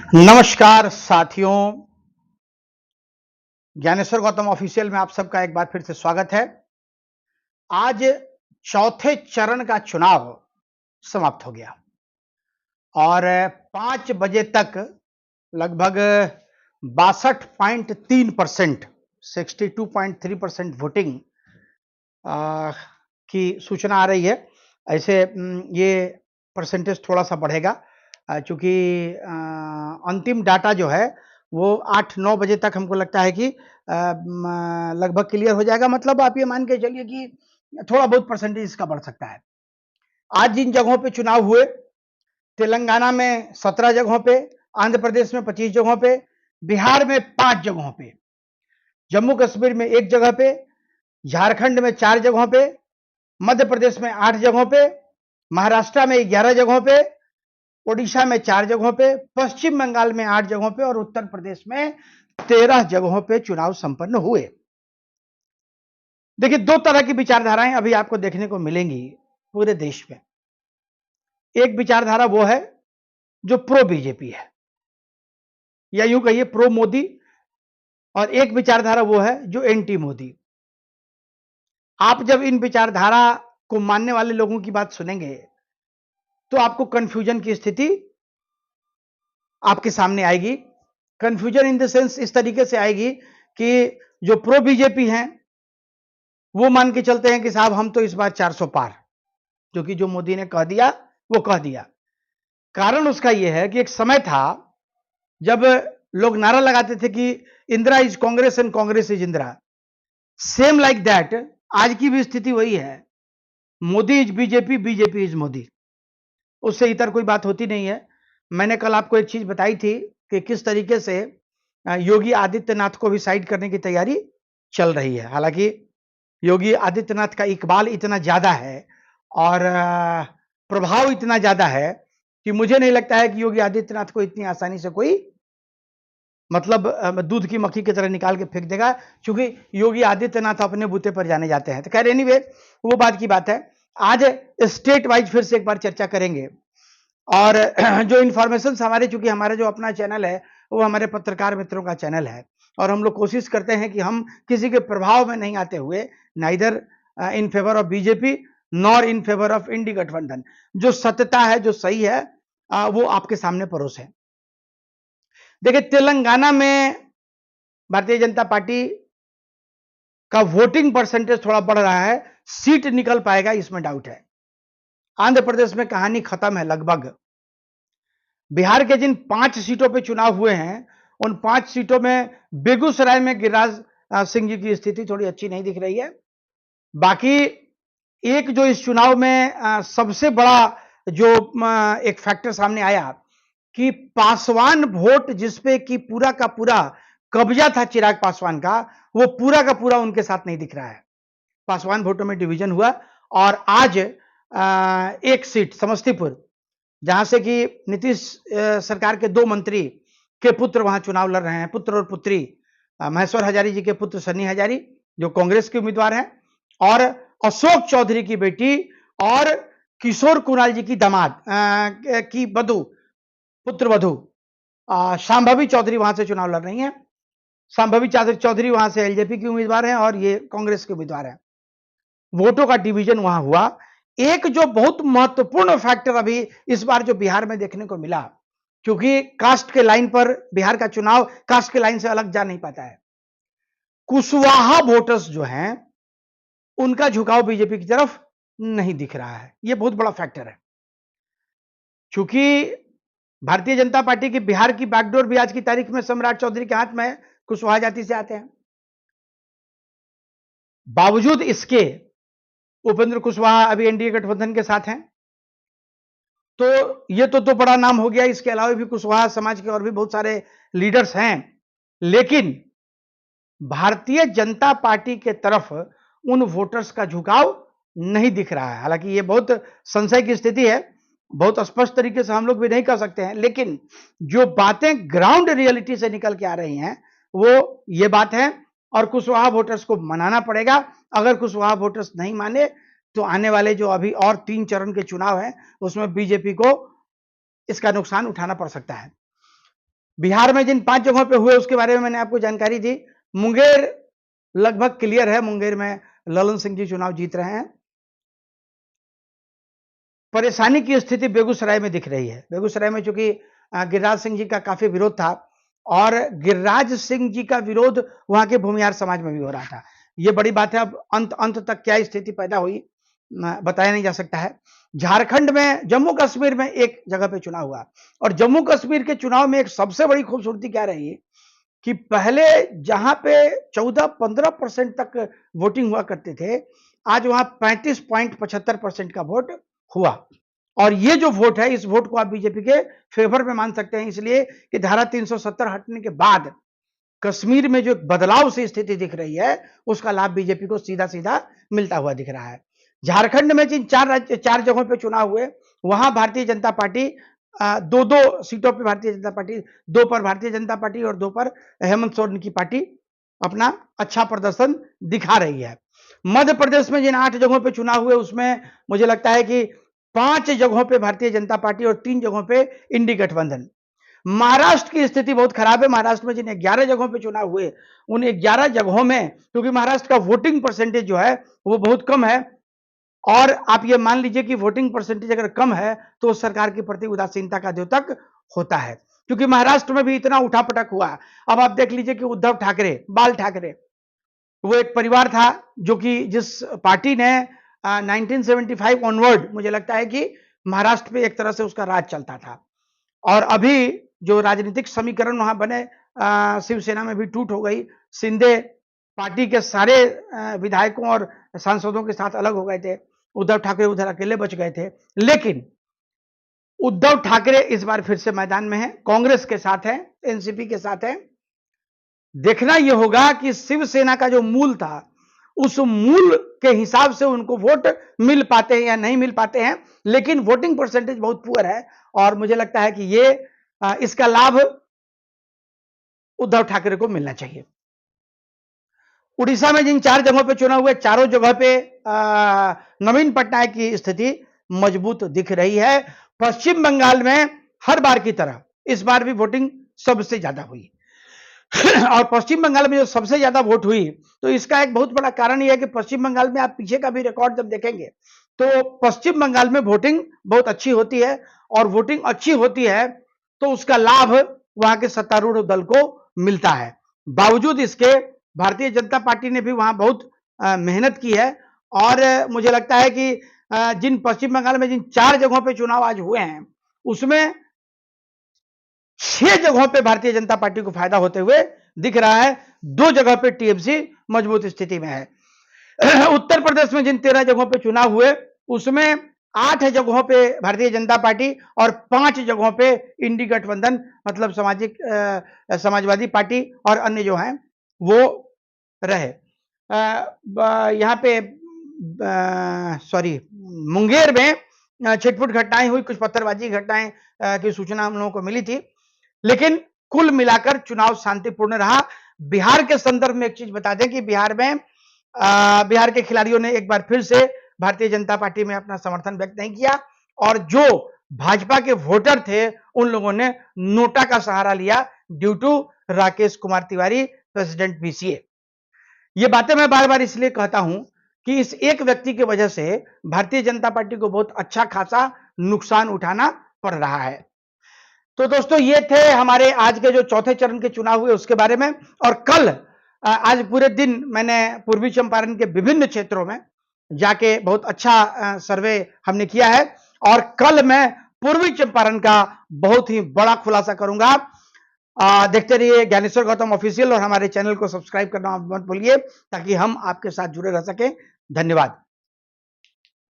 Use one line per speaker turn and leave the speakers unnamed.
नमस्कार साथियों, ज्ञानेश्वर गौतम ऑफिशियल में आप सबका एक बार फिर से स्वागत है। आज चौथे चरण का चुनाव समाप्त हो गया और 5 बजे तक लगभग 62.3% 62.3% वोटिंग की सूचना आ रही है। ऐसे ये परसेंटेज थोड़ा सा बढ़ेगा चूंकि अंतिम डाटा जो है वो 8-9 बजे तक हमको लगता है कि लगभग क्लियर हो जाएगा। मतलब आप ये मान के चलिए कि थोड़ा बहुत परसेंटेज इसका बढ़ सकता है। आज जिन जगहों पे चुनाव हुए, तेलंगाना में 17 जगहों पे, आंध्र प्रदेश में 25 जगहों पे, बिहार में 5 जगहों पे, जम्मू कश्मीर में 1 जगह पे, झारखंड में 4 जगहों पे, मध्य प्रदेश में 8 जगहों पे, महाराष्ट्र में 11 जगहों पे, ओडिशा में 4 जगहों पे, पश्चिम बंगाल में 8 जगहों पे और उत्तर प्रदेश में 13 जगहों पे चुनाव संपन्न हुए। देखिए, 2 तरह की विचारधाराएं अभी आपको देखने को मिलेंगी पूरे देश में। एक विचारधारा वो है जो प्रो बीजेपी है या यूं कहिए प्रो मोदी, और एक विचारधारा वो है जो एंटी मोदी। आप जब इन विचारधारा को मानने वाले लोगों की बात सुनेंगे तो आपको कंफ्यूजन की स्थिति आपके सामने आएगी। कंफ्यूजन इन द सेंस इस तरीके से आएगी कि जो प्रो बीजेपी हैं वो मान के चलते हैं कि साहब हम तो इस बार 400 पार, क्योंकि जो मोदी ने कह दिया वो कह दिया। कारण उसका यह है कि एक समय था जब लोग नारा लगाते थे कि Indira is Congress and Congress is Indira. Same like that आज की भी स्थिति वही है। Modi is BJP, BJP is Modi, उससे इतर कोई बात होती नहीं है। मैंने कल आपको एक चीज बताई थी कि किस तरीके से योगी आदित्यनाथ को भी साइड करने की तैयारी चल रही है। हालांकि योगी आदित्यनाथ का इकबाल इतना ज्यादा है और प्रभाव इतना ज्यादा है कि मुझे नहीं लगता है कि योगी आदित्यनाथ को इतनी आसानी से कोई मतलब दूध की मक्खी की तरह निकाल के फेंक देगा, क्योंकि योगी आदित्यनाथ अपने बूते पर जाने जाते हैं। तो खैर एनीवे, वो बात की बात है। आज स्टेट वाइज फिर से एक बार चर्चा करेंगे और जो इंफॉर्मेशन हमारे, चूंकि हमारा जो अपना चैनल है वो हमारे पत्रकार मित्रों का चैनल है और हम लोग कोशिश करते हैं कि हम किसी के प्रभाव में नहीं आते हुए neither in favour of BJP nor in favour of INDI गठबंधन, जो सत्यता है, जो सही है, वो आपके सामने परोसे। देखिए, तेलंगाना में भारतीय जनता पार्टी का वोटिंग परसेंटेज थोड़ा बढ़ रहा है, सीट निकल पाएगा इसमें डाउट है। आंध्र प्रदेश में कहानी खत्म है लगभग। बिहार के जिन 5 सीटों पे चुनाव हुए हैं उन 5 सीटों में बेगूसराय में गिरिराज सिंह जी की स्थिति थोड़ी अच्छी नहीं दिख रही है। बाकी एक जो इस चुनाव में सबसे बड़ा जो एक फैक्टर सामने आया कि पासवान वोट जिसपे कि पूरा का पूरा कब्जा था चिराग पासवान का, वो पूरा का पूरा उनके साथ नहीं दिख रहा है। पासवान वोटों में डिवीजन हुआ और आज एक सीट समस्तीपुर, जहां से कि नीतीश सरकार के 2 मंत्री के पुत्र वहां चुनाव लड़ रहे हैं, पुत्र और पुत्री, महेश्वर हजारी जी के पुत्र सन्नी हजारी जो कांग्रेस के उम्मीदवार हैं, और अशोक चौधरी की बेटी और किशोर कुणाल जी की दामाद की वधु, पुत्र वधु शांभवी चौधरी वहां से चुनाव लड़ रही हैं। शांभवी चौधरी वहां से एलजेपी की उम्मीदवार हैं और ये कांग्रेस के उम्मीदवार हैं। वोटों का डिवीजन वहां हुआ। एक जो बहुत महत्वपूर्ण फैक्टर अभी इस बार जो बिहार में देखने को मिला, क्योंकि कास्ट के लाइन पर बिहार का चुनाव कास्ट के लाइन से अलग जा नहीं पाता है, कुशवाहा वोटर्स जो हैं उनका झुकाव बीजेपी की तरफ नहीं दिख रहा है। यह बहुत बड़ा फैक्टर है, क्योंकि भारतीय जनता पार्टी की बिहार की बैकडोर भी आज की तारीख में सम्राट चौधरी के हाथ में है, कुशवाहा जाति से आते हैं। बावजूद इसके उपेंद्र कुशवाहा अभी एनडीए गठबंधन के साथ हैं, तो ये तो बड़ा नाम हो गया। इसके अलावा भी कुशवाहा समाज के और भी बहुत सारे लीडर्स हैं, लेकिन भारतीय जनता पार्टी के तरफ उन वोटर्स का झुकाव नहीं दिख रहा है। हालांकि ये बहुत संशय की स्थिति है, बहुत स्पष्ट तरीके से हम लोग भी नहीं कह सकते हैं, लेकिन जो बातें ग्राउंड रियलिटी से निकल के आ रही हैं वो ये बात है और कुशवाहा वोटर्स को मनाना पड़ेगा। अगर कुशवाहा वोटर्स नहीं माने तो आने वाले जो अभी और 3 चरण के चुनाव हैं उसमें बीजेपी को इसका नुकसान उठाना पड़ सकता है। बिहार में जिन 5 जगहों पे हुए उसके बारे में मैंने आपको जानकारी दी। मुंगेर लगभग क्लियर है, मुंगेर में ललन सिंह जी चुनाव जीत रहे हैं। परेशानी की स्थिति बेगूसराय में दिख रही है। बेगूसराय में चूंकि गिरिराज सिंह जी का काफी विरोध था और गिरिराज सिंह जी का विरोध वहां के भूमिहार समाज में भी हो रहा था। ये बड़ी बात है। अब अंत तक क्या स्थिति पैदा हुई बताया नहीं जा सकता है। झारखंड में, जम्मू कश्मीर में एक जगह पे चुनाव हुआ और जम्मू कश्मीर के चुनाव में एक सबसे बड़ी खूबसूरती क्या रही कि पहले जहां पे 14-15% तक वोटिंग हुआ करते थे, आज वहां 35.75% का वोट हुआ। और ये जो वोट है, इस वोट को आप बीजेपी के फेवर में मान सकते हैं, इसलिए कि धारा 370 हटने के बाद कश्मीर में जो बदलाव से स्थिति दिख रही है, उसका लाभ बीजेपी को सीधा सीधा मिलता हुआ दिख रहा है। झारखंड में जिन 4 जगहों पे चुनाव हुए, वहां भारतीय जनता पार्टी 2 सीटों पे भारतीय जनता पार्टी, 2 पर भारतीय जनता पार्टी और 2 पर हेमंत सोरेन की पार्टी अपना अच्छा प्रदर्शन दिखा रही है। मध्य प्रदेश में जिन 8 जगहों पे चुनाव हुए, उसमें मुझे लगता है कि 5 जगहों पे भारतीय जनता पार्टी और 3 जगहों पे इंडी गठबंधन। महाराष्ट्र की स्थिति बहुत खराब है। महाराष्ट्र में जिन 11 जगहों पे चुनाव हुए, उन 11 जगहों में, क्योंकि महाराष्ट्र का वोटिंग परसेंटेज जो है वो बहुत कम है, और आप ये मान लीजिए कि वोटिंग परसेंटेज अगर कम है तो सरकार के प्रति उदासीनता का द्योतक होता है। क्योंकि महाराष्ट्र में भी इतना उठापटक हुआ। अब आप देख लीजिए कि उद्धव ठाकरे, बाल ठाकरे, वो एक परिवार था जो कि जिस पार्टी ने 1975 ऑनवर्ड, मुझे लगता है कि महाराष्ट्र पे एक तरह से उसका राज चलता था। और अभी जो राजनीतिक समीकरण वहां बने, शिवसेना में भी टूट हो गई। शिंदे पार्टी के सारे विधायकों और सांसदों के साथ अलग हो गए थे। उद्धव ठाकरे उधर अकेले बच गए थे। लेकिन उद्धव ठाकरे इस बार फिर से मैदान में है, कांग्रेस के साथ है, एनसीपी के साथ है। देखना यह होगा कि शिवसेना का जो मूल था, उस मूल के हिसाब से उनको वोट मिल पाते हैं या नहीं मिल पाते हैं। लेकिन वोटिंग परसेंटेज बहुत पुअर है और मुझे लगता है कि ये इसका लाभ उद्धव ठाकरे को मिलना चाहिए। उड़ीसा में जिन 4 जगहों पे चुनाव हुए, चारों जगह पे नवीन पटनायक की स्थिति मजबूत दिख रही है। पश्चिम बंगाल में हर बार की तरह इस बार भी वोटिंग सबसे ज्यादा हुई और पश्चिम बंगाल में जो सबसे ज्यादा वोट हुई, तो इसका एक बहुत बड़ा कारण यह है कि पश्चिम बंगाल में आप पीछे का भी रिकॉर्ड जब देखेंगे तो पश्चिम बंगाल में वोटिंग बहुत अच्छी होती है, और वोटिंग अच्छी होती है तो उसका लाभ वहां के सत्तारूढ़ दल को मिलता है। बावजूद इसके भारतीय जनता पार्टी ने भी वहां बहुत मेहनत की है, और मुझे लगता है कि जिन पश्चिम बंगाल में जिन 4 जगहों पे चुनाव आज हुए हैं, उसमें 6 जगहों पे भारतीय जनता पार्टी को फायदा होते हुए दिख रहा है। 2 जगह पे टीएमसी मजबूत स्थिति में है। उत्तर प्रदेश में जिन 13 जगहों पे चुनाव हुए, उसमें 8 जगहों पे भारतीय जनता पार्टी और 5 जगहों पे इंडी गठबंधन, मतलब समाजवादी पार्टी और अन्य जो हैं वो रहे। यहाँ पे मुंगेर में छिटपुट घटनाएं हुई, कुछ पत्थरबाजी घटनाएं की सूचना हम लोगों को मिली थी, लेकिन कुल मिलाकर चुनाव शांतिपूर्ण रहा। बिहार के संदर्भ में एक चीज बता दें कि बिहार के खिलाड़ियों ने एक बार फिर से भारतीय जनता पार्टी में अपना समर्थन व्यक्त नहीं किया, और जो भाजपा के वोटर थे उन लोगों ने नोटा का सहारा लिया, due to Rakesh Kumar Tiwari, president BCA. ये बातें मैं बार बार इसलिए कहता हूं कि इस एक व्यक्ति की वजह से भारतीय जनता पार्टी को बहुत अच्छा खासा नुकसान उठाना पड़ रहा है। तो दोस्तों, ये थे हमारे आज के जो चौथे चरण के चुनाव हुए उसके बारे में। और कल आज पूरे दिन मैंने पूर्वी चंपारण के विभिन्न क्षेत्रों में जाके बहुत अच्छा सर्वे हमने किया है, और कल मैं पूर्वी चंपारण का बहुत ही बड़ा खुलासा करूंगा। देखते रहिए ज्ञानेश्वर गौतम ऑफिशियल, और हमारे चैनल को सब्सक्राइब करना मत भूलिए ताकि हम आपके साथ जुड़े रह सकें। धन्यवाद।